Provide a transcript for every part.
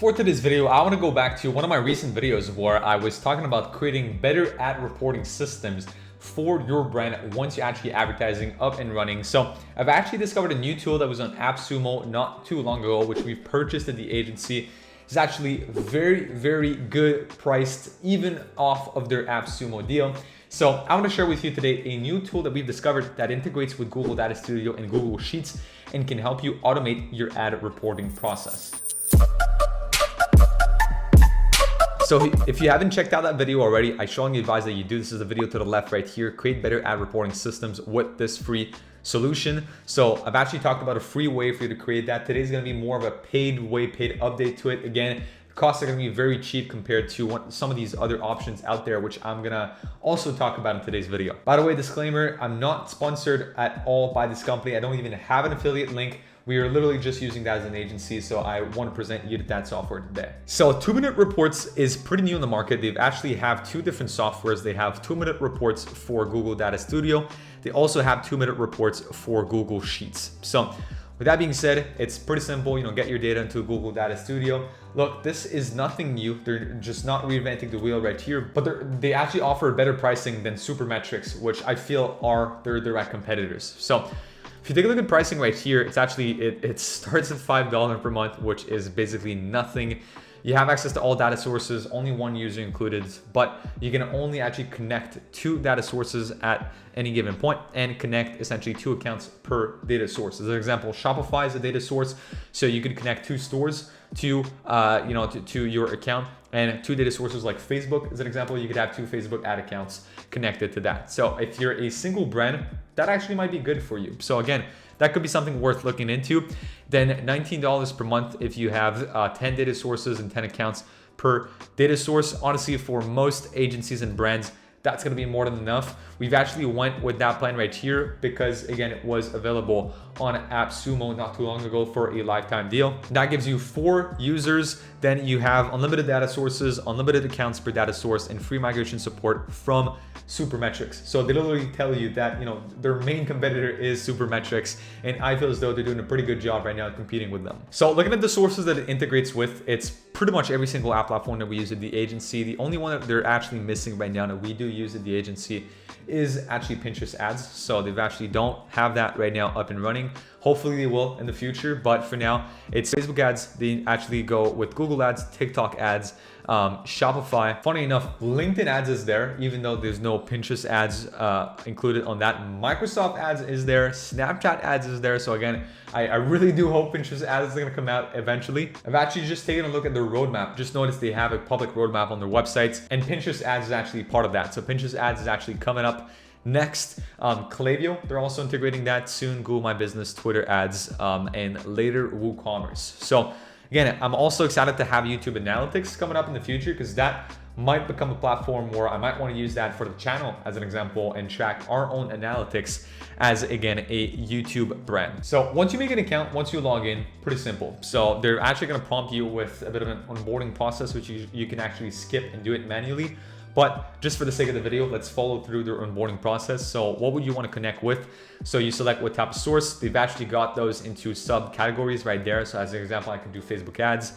For today's video, I want to go back to one of my recent videos where I was talking about creating better ad reporting systems for your brand once you're actually advertising up and running. So I've actually discovered a new tool that was on AppSumo not too long ago, which we've purchased at the agency. It's actually very good priced, even off of their AppSumo deal. So I want to share with you today a new tool that we've discovered that integrates with Google Data Studio and Google Sheets and can help you automate your ad reporting process. So if you haven't checked out that video already, I strongly advise that you do. This is the video to the left right here. Create better ad reporting systems with this free solution. So I've actually talked about a free way for you to create that. Today's going to be more of a paid update to it. Again, costs are going to be very cheap compared to some of these other options out there, which I'm going to also talk about in today's video. By the way, disclaimer, I'm not sponsored at all by this company. I don't even have an affiliate link. We are literally just using that as an agency, so I want to present you that software today. So 2-minute reports is pretty new in the market. They actually have two different softwares. They have 2-minute reports for Google Data Studio. They also have 2-minute reports for Google Sheets. So with that being said, it's pretty simple. Get your data into Google Data Studio. Look, this is nothing new. They're just not reinventing the wheel right here, but they actually offer better pricing than Supermetrics, which I feel are their direct competitors. So if you take a look at pricing right here, it's actually, it starts at $5 per month, which is basically nothing. You have access to all data sources, only one user included, but you can only actually connect 2 data sources at any given point and connect essentially 2 accounts per data source. As an example, Shopify is a data source, so you could connect 2 stores to your account, and 2 data sources like Facebook as an example, you could have 2 Facebook ad accounts connected to that. So if you're a single brand, that actually might be good for you. So again, that could be something worth looking into. Then $19 per month if you have 10 data sources and 10 accounts per data source. Honestly, for most agencies and brands, that's gonna be more than enough. We've actually went with that plan right here because again, it was available on AppSumo not too long ago for a lifetime deal. That gives you 4 users. Then you have unlimited data sources, unlimited accounts per data source, and free migration support from Supermetrics. So they literally tell you that their main competitor is Supermetrics, and I feel as though they're doing a pretty good job right now competing with them. So looking at the sources that it integrates with, it's pretty much every single app platform that we use at the agency. The only one that they're actually missing right now that we do use at the agency is actually Pinterest ads. So they actually don't have that right now up and running. Hopefully they will in the future, but for now it's Facebook ads. They actually go with Google ads, TikTok ads, Shopify. Funny enough, LinkedIn ads is there, even though there's no Pinterest ads included on that. Microsoft ads is there, Snapchat ads is there. So again, I really do hope Pinterest ads is gonna come out eventually. I've actually just taken a look at their roadmap. Just noticed they have a public roadmap on their websites, and Pinterest ads is actually part of that. So Pinterest ads is actually coming up next. Klaviyo, they're also integrating that soon. Google My Business, Twitter ads, and later WooCommerce. So again, I'm also excited to have YouTube Analytics coming up in the future because that might become a platform where I might want to use that for the channel as an example and track our own analytics as, again, a YouTube brand. So once you make an account, once you log in, pretty simple. So they're actually going to prompt you with a bit of an onboarding process, which you can actually skip and do it manually. But just for the sake of the video, let's follow through their onboarding process. So what would you want to connect with? So you select what type of source. They've actually got those into subcategories right there. So as an example, I can do Facebook ads.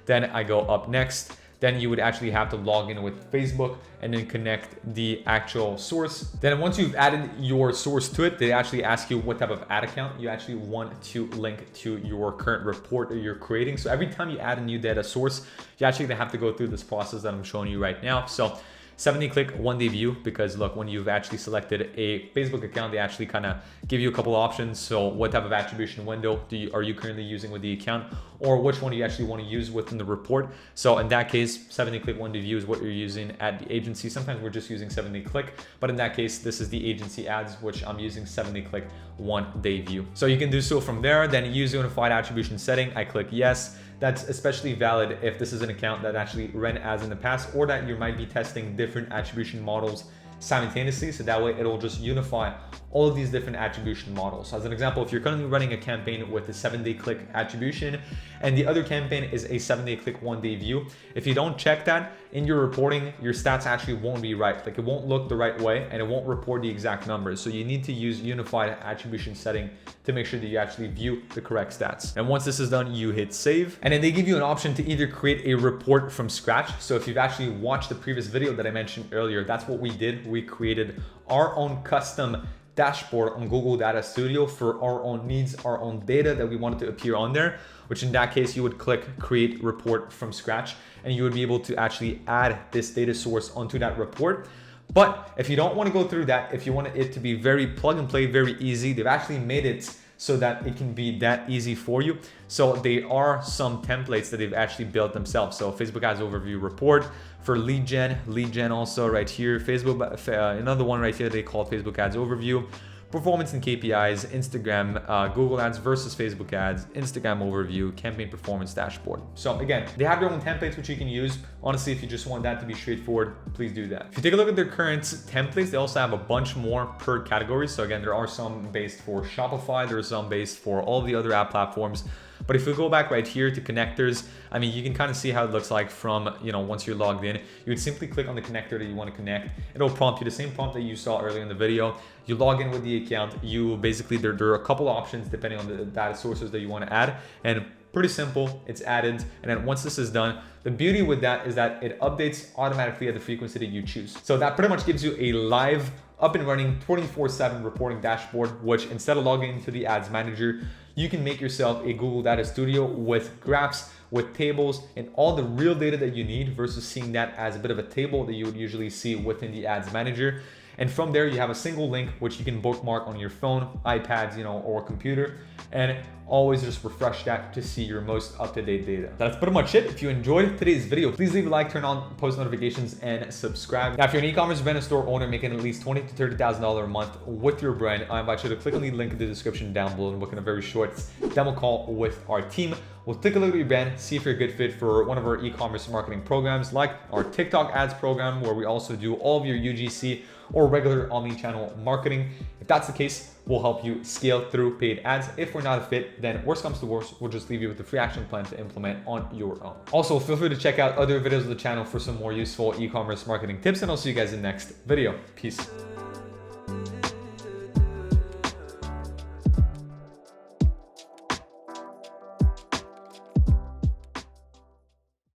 Then I go up next. Then you would actually have to log in with Facebook and then connect the actual source. Then once you've added your source to it, they actually ask you what type of ad account you actually want to link to your current report that you're creating. So every time you add a new data source, you actually have to go through this process that I'm showing you right now. So 70-click 1-day view, because look, when you've actually selected a Facebook account, they actually kind of give you a couple options. So what type of attribution window are you currently using with the account, or which one do you actually want to use within the report? So in that case, 70-click 1-day view is what you're using at the agency. Sometimes we're just using 70-click, but in that case, this is the agency ads, which I'm using 70-click 1-day view. So you can do so from there. Then use unified attribution setting. I click yes. That's especially valid if this is an account that actually ran ads in the past, or that you might be testing different attribution models simultaneously. So that way it'll just unify all of these different attribution models. So as an example, if you're currently running a campaign with a 7-day click attribution and the other campaign is a 7-day click 1-day view, if you don't check that in your reporting, your stats actually won't be right. Like it won't look the right way and it won't report the exact numbers. So you need to use unified attribution setting to make sure that you actually view the correct stats. And once this is done, you hit save. And then they give you an option to either create a report from scratch. So if you've actually watched the previous video that I mentioned earlier, that's what we did. We created our own custom dashboard on Google Data Studio for our own needs, our own data that we wanted to appear on there, which in that case, you would click create report from scratch and you would be able to actually add this data source onto that report. But if you don't want to go through that, if you want it to be very plug and play, very easy, they've actually made it so that it can be that easy for you. So there are some templates that they've actually built themselves. So Facebook Ads Overview Report for lead gen also right here, Facebook, another one right here they call Facebook Ads Overview, performance and KPIs, Instagram, Google Ads versus Facebook Ads, Instagram Overview, campaign performance dashboard. So again, they have their own templates which you can use. Honestly, if you just want that to be straightforward, please do that. If you take a look at their current templates, they also have a bunch more per category. So again, there are some based for Shopify, there are some based for all the other app platforms. But if we go back right here to connectors, I mean, you can kind of see how it looks like from, once you're logged in. You would simply click on the connector that you want to connect. It'll prompt you the same prompt that you saw earlier in the video. You log in with the account. You basically, there are a couple options depending on the data sources that you want to add. And pretty simple, it's added. And then once this is done, the beauty with that is that it updates automatically at the frequency that you choose. So that pretty much gives you a live, up and running 24/7 reporting dashboard, which instead of logging into the ads manager, you can make yourself a Google Data Studio with graphs, with tables, and all the real data that you need versus seeing that as a bit of a table that you would usually see within the ads manager. And from there, you have a single link, which you can bookmark on your phone, iPads, or computer, and always just refresh that to see your most up-to-date data. That's pretty much it. If you enjoyed today's video, please leave a like, turn on post notifications, and subscribe. Now, if you're an e-commerce brand and store owner making at least $20,000 to $30,000 a month with your brand, I invite you to click on the link in the description down below and book in a very short demo call with our team. We'll take a look at your brand, see if you're a good fit for one of our e-commerce marketing programs, like our TikTok ads program, where we also do all of your UGC or regular omni-channel marketing. If that's the case, we'll help you scale through paid ads. If we're not a fit, then worst comes to worst, we'll just leave you with a free action plan to implement on your own. Also, feel free to check out other videos of the channel for some more useful e-commerce marketing tips, and I'll see you guys in the next video. Peace.